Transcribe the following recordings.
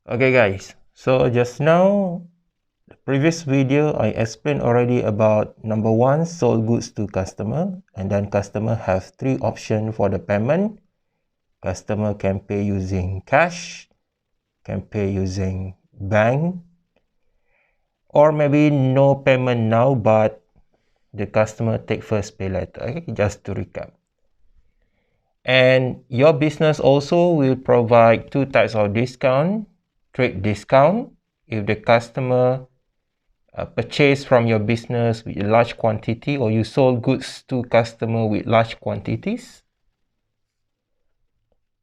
Okay guys, so just now, the previous video I explained already about number one, sold goods to customer, and then customer have three options for the payment. Customer can pay using cash, can pay using bank, or maybe no payment now, but the customer take first pay later. Okay, just to recap. And your business also will provide two types of discount. Trade discount, if the customer purchase from your business with a large quantity, or you sold goods to customer with large quantities.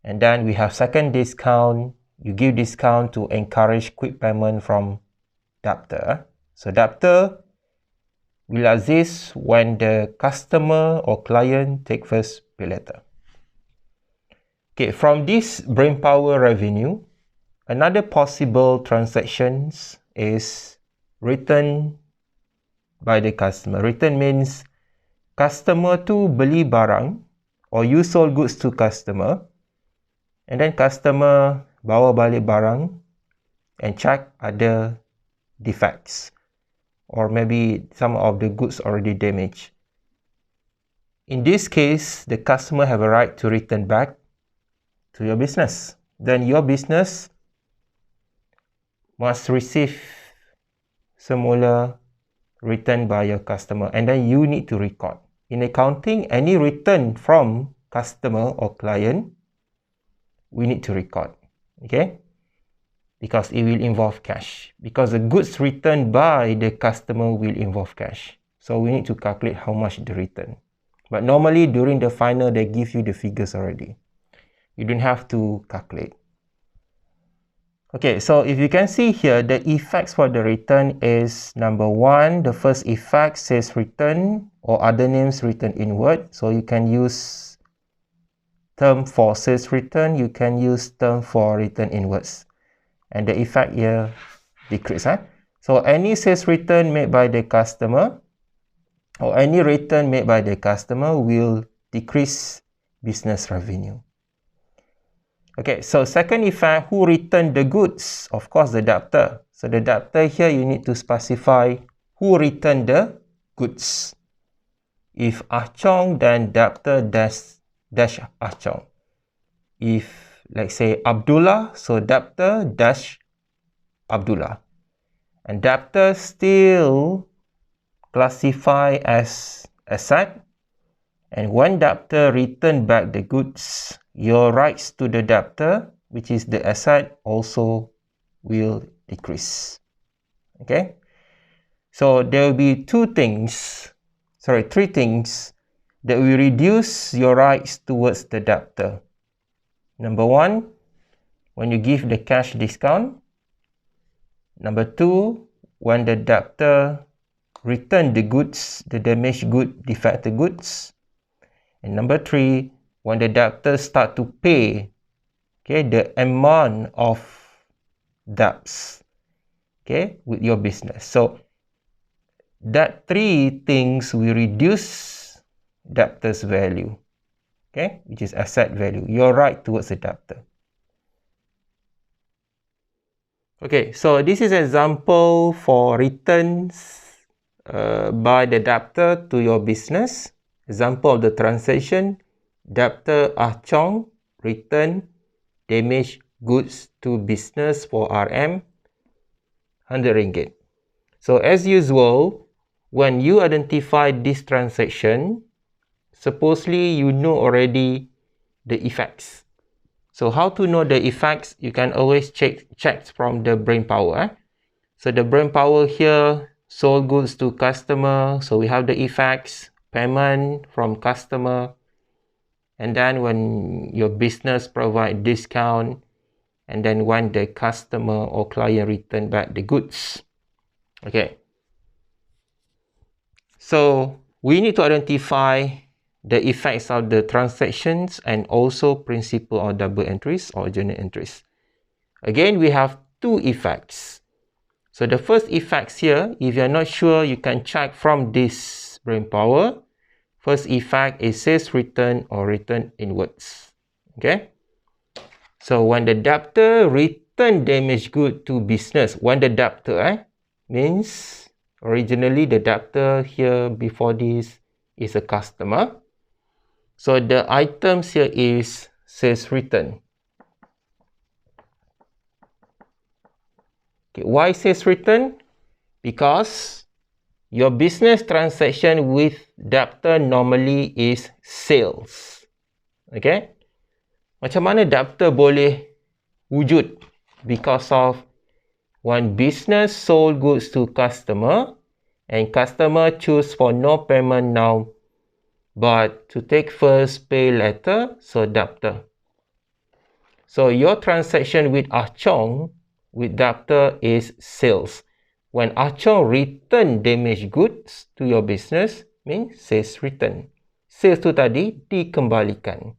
And then we have second discount. You give discount to encourage quick payment from debtor. So debtor will exist when the customer or client take first pay later. Okay, from this brainpower revenue, another possible transactions is return by the customer. Return means customer tu beli barang or you sold goods to customer, and then customer bawa balik barang and check ada defects or maybe some of the goods already damaged. In this case, the customer have a right to return back to your business. Then your business must receive semula return by your customer, and then you need to record. In accounting, any return from customer or client, we need to record, okay? Because it will involve cash. Because the goods returned by the customer will involve cash. So we need to calculate how much the return. But normally during the final, they give you the figures already. You don't have to calculate. Okay, so if you can see here, the effects for the return is number one, the first effect says return or other names return inward. So you can use term for sales return, you can use term for return inwards. And the effect here decrease. So any sales return made by the customer or any return made by the customer will decrease business revenue. Okay, so second effect, who returned the goods? Of course, the debtor. So the debtor here, you need to specify who returned the goods. If Ah Chong, then debtor dash Ah Chong. If, let's say, Abdullah, so debtor dash Abdullah. And debtor still classify as asset. And when debtor return back the goods, your rights to the debtor, which is the asset, also will decrease. Okay? So there will be three things that will reduce your rights towards the debtor. Number one, when you give the cash discount. Number two, when the debtor return the goods, the damaged good, defective goods. And number three, when the debtor start to pay, okay, the amount of debts, okay, with your business. So that three things will reduce debtor's value, okay, which is asset value, your right towards the debtor. Okay, so this is an example for returns by the debtor to your business. Example of the transaction, debtor Ah Chong return damaged goods to business for RM, 100 ringgit. So as usual, when you identify this transaction, supposedly you know already the effects. So how to know the effects? You can always check from the brainpower. So the brainpower here, sold goods to customer. So we have the effects, payment from customer. And then when your business provide discount, and then when the customer or client return back the goods. Okay. So we need to identify the effects of the transactions and also principle of double entries or journal entries. Again, we have two effects. So the first effects here, if you're not sure, you can check from this brainpower. First effect is sales return or return inwards. Okay. So when the debtor return damaged good to business. When the debtor means originally the debtor here before this is a customer. So the items here is sales return. Okay, why sales return? Because your business transaction with debtor normally is sales. Okay? Macam mana debtor boleh wujud? Because of when business sold goods to customer and customer choose for no payment now but to take first pay later, so debtor. So your transaction with Ah Chong with debtor is sales. When Ah Chong return damaged goods to your business, means sales return. Sales tu tadi dikembalikan.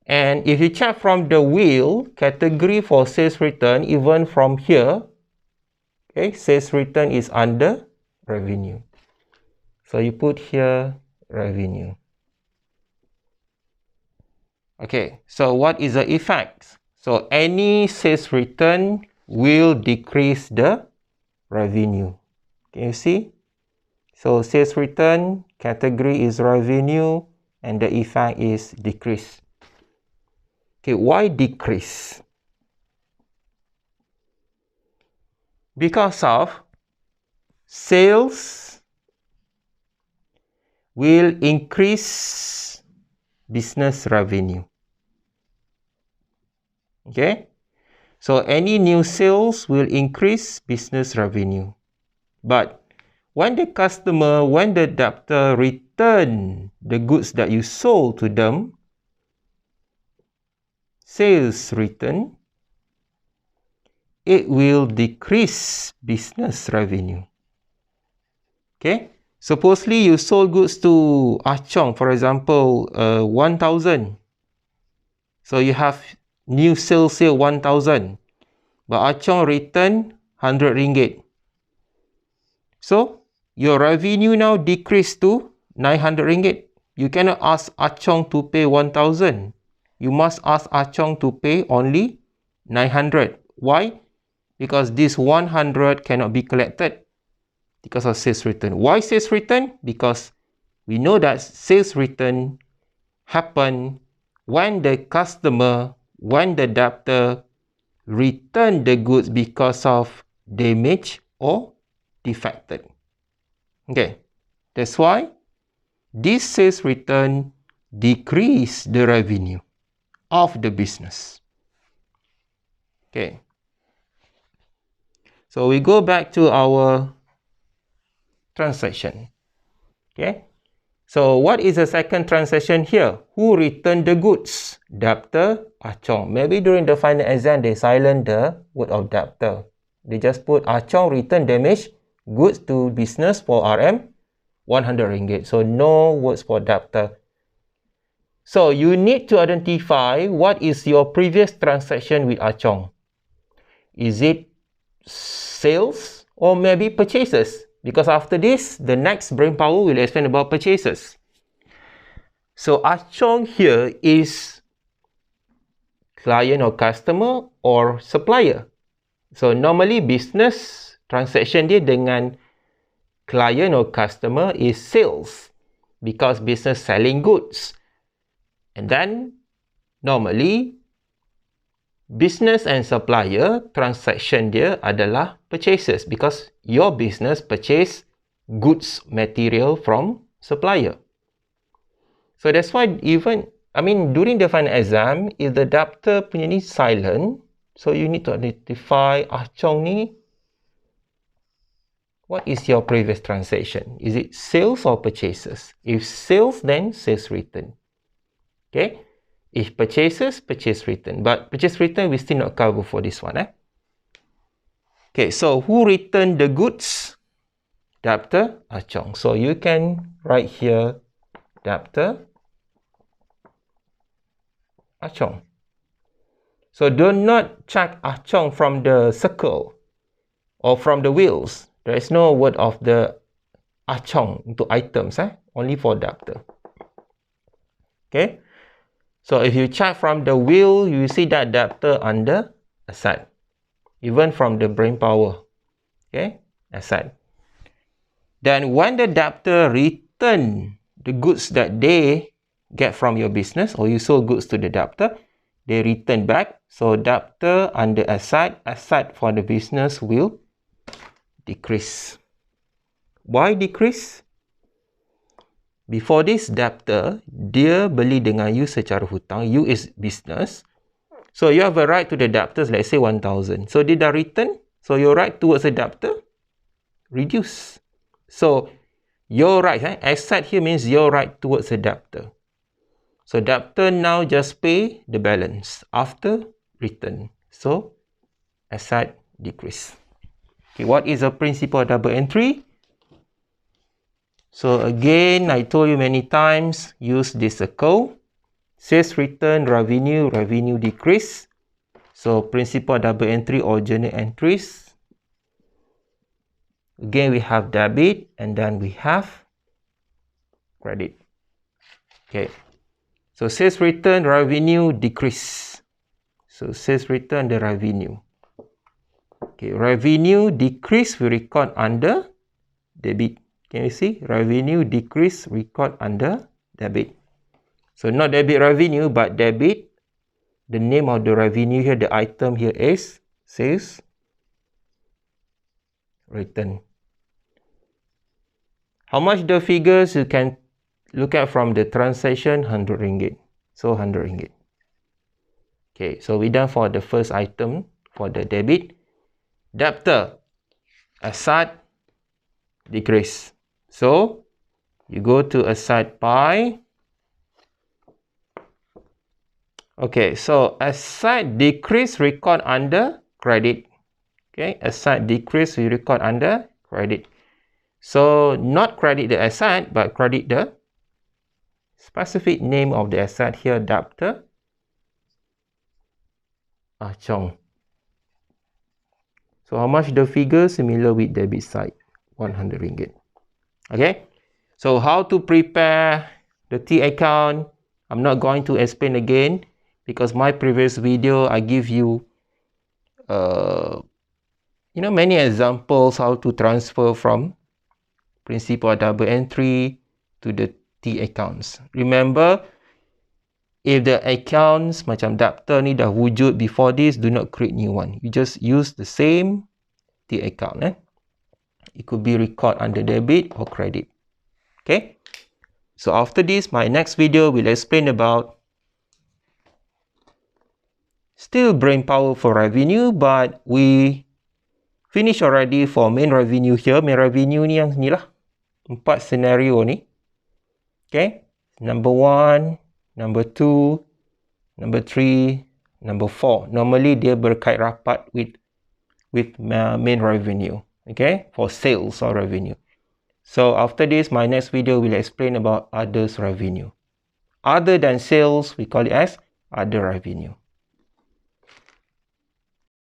And if you check from the wheel, category for sales return, even from here, okay, sales return is under revenue. So you put here revenue. Okay, so what is the effect? So any sales return will decrease the revenue. Can you see? So sales return, category is revenue, and the effect is decrease. Okay, why decrease? Because of sales will increase business revenue. Okay, so any new sales will increase business revenue. But when the customer, when the debtor return the goods that you sold to them, sales return, it will decrease business revenue. Okay, supposedly you sold goods to Ah Chong, for example, 1,000. So you have new sales here 1,000, but Ah Chong return 100 ringgit. So your revenue now decreased to 900 ringgit. You cannot ask Ah Chong to pay 1,000. You must ask Ah Chong to pay only 900. Why? Because this 100 cannot be collected because of sales return. Why sales return? Because we know that sales return happen when the customer, when the debtor return the goods because of damage or defected. Okay, that's why this sales return decrease the revenue of the business. Okay, so we go back to our transaction. Okay, so what is the second transaction here? Who returned the goods? Debtor, Ah Chong. Maybe during the final exam they silent the word of debtor. They just put Ah Chong return damaged goods to business for RM 100 ringgit. So no words for debtor. So you need to identify what is your previous transaction with Ah Chong. Is it sales or maybe purchases? Because after this, the next brain power will explain about purchases. So Ah Chong here is client or customer or supplier. So normally business transaction dia dengan client or customer is sales because business selling goods. And then normally business and supplier transaction dia adalah purchases because your business purchase goods material from supplier. So that's why even, during the final exam, if the debtor punya ni silent, so you need to identify Ah Chong ni, what is your previous transaction? Is it sales or purchases? If sales, then sales return. Okay? If purchases, purchase return. But purchase return, we still not cover for this one. Okay, so who returned the goods? Debtor, Ah Chong. So you can write here, debtor, Ah Chong. So do not check Ah Chong from the circle or from the wheels. There is no word of the Ah Chong into items, only for debtor. Okay. So if you check from the wheel, you see that debtor under asset, even from the brain power. Okay, asset. Then when the debtor return the goods that they get from your business, or you sold goods to the debtor, they return back. So debtor under asset, asset for the business will decrease. Why decrease? Before this, debtor, dia beli dengan you secara hutang. You is business. So you have a right to the debtors, let's say 1,000. So dia dah return. So your right towards the debtor reduce. So your right, asset here means your right towards the debtor. So debtor now just pay the balance after return. So asset decrease. Okay, what is the principle of double entry? So again, I told you many times, use this circle. Sales return, revenue, revenue decrease. So principle of double entry or journal entries. Again, we have debit and then we have credit. Okay. So sales return, revenue decrease. So sales return, the revenue. Okay, revenue decrease we record under debit. Can you see? Revenue decrease record under debit. So not debit revenue, but debit. The name of the revenue here, the item here is sales return. How much the figures you can look at from the transaction, 100 ringgit. So 100 ringgit. Okay, so we done for the first item for the debit. Debtor, asset decrease. So you go to asset pie. Okay, so asset decrease record under credit. Okay, asset decrease we record under credit. So not credit the asset, but credit the specific name of the asset here, debtor. Chong. So how much the figure? Similar with debit side, 100 ringgit. Okay, so how to prepare the T account, I'm not going to explain again because my previous video I give you many examples how to transfer from principle of double entry to the T accounts. Remember, if the accounts macam debtor ni dah wujud before this, do not create new one. You just use the same T account. It could be record under debit or credit. Okay. So after this, my next video will explain about still brain power for revenue, but we finish already for main revenue here. Main revenue ni yang ni lah. 4 scenario ni. Okay. Number 1, number 2, number 3, number 4. Normally dia berkait rapat with main revenue. Okay, for sales or revenue. So after this, my next video will explain about others revenue. Other than sales, we call it as other revenue.